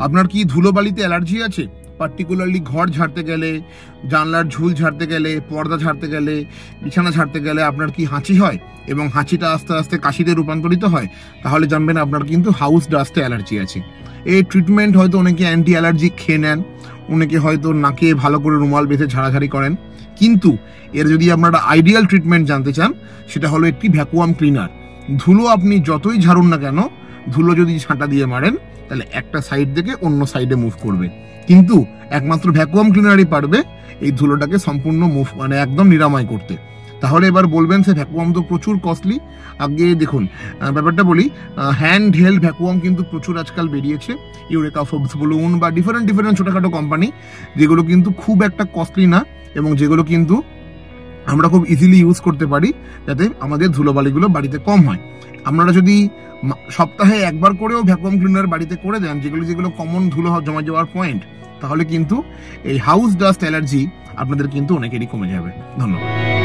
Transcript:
আপনার কি ধুলোবালিতে অ্যালার্জি আছে? পার্টিকুলারলি ঘর ঝাড়তে গেলে, জানলার ঝুল ঝাড়তে গেলে, পর্দা ঝাড়তে গেলে, বিছানা ঝাড়তে গেলে আপনার কি হাঁচি হয় এবং হাঁচিটা আস্তে আস্তে কাশিতে রূপান্তরিত হয়, তাহলে জানবেন আপনার কিন্তু হাউস ডাস্টে অ্যালার্জি আছে। এই ট্রিটমেন্ট হয়তো অনেকে অ্যান্টি অ্যালার্জিক খেয়ে নেন, অনেকে হয়তো নাকে ভালো করে রুমাল বেঁধে ঝাড়াঝাড়ি করেন, কিন্তু এর যদি আপনারা আইডিয়াল ট্রিটমেন্ট জানতে চান, সেটা হলো একটি ভ্যাকুয়াম ক্লিনার। ধুলো আপনি যতই ঝাড়ুন না কেন, ধুলো যদি ছাঁটা দিয়ে মারেন তাহলে একটা সাইড থেকে অন্য সাইডে মুভ করবে, কিন্তু একমাত্র ভ্যাকুয়াম ক্লিনারই পারবে এই ধুলোটাকে সম্পূর্ণ মুভ একদম নিরাময় করতে। তাহলে এবার বলবেন সে ভ্যাকুয়াম তো প্রচুর কস্টলি। আগে দেখুন ব্যাপারটা বলি, হ্যান্ড হেল্ড ভ্যাকুয়াম কিন্তু প্রচুর আজকাল বেরিয়েছে, ইউরেকা ফোর্বস বলুন বা ডিফারেন্ট ছোটখাটো কোম্পানি, যেগুলো কিন্তু খুব একটা কস্টলি না এবং যেগুলো কিন্তু আমরা খুব ইজিলি ইউজ করতে পারি, যাতে আমাদের ধুলোবালিগুলো বাড়িতে কম হয়। আপনারা যদি সপ্তাহে একবার করেও ভ্যাকুয়াম ক্লিনার বাড়িতে করে দেন, যেগুলো কমন ধুলো জমা যাওয়ার পয়েন্ট, তাহলে কিন্তু এই হাউস ডাস্ট অ্যালার্জি আপনাদের কিন্তু অনেকেরই কমে যাবে। ধন্যবাদ।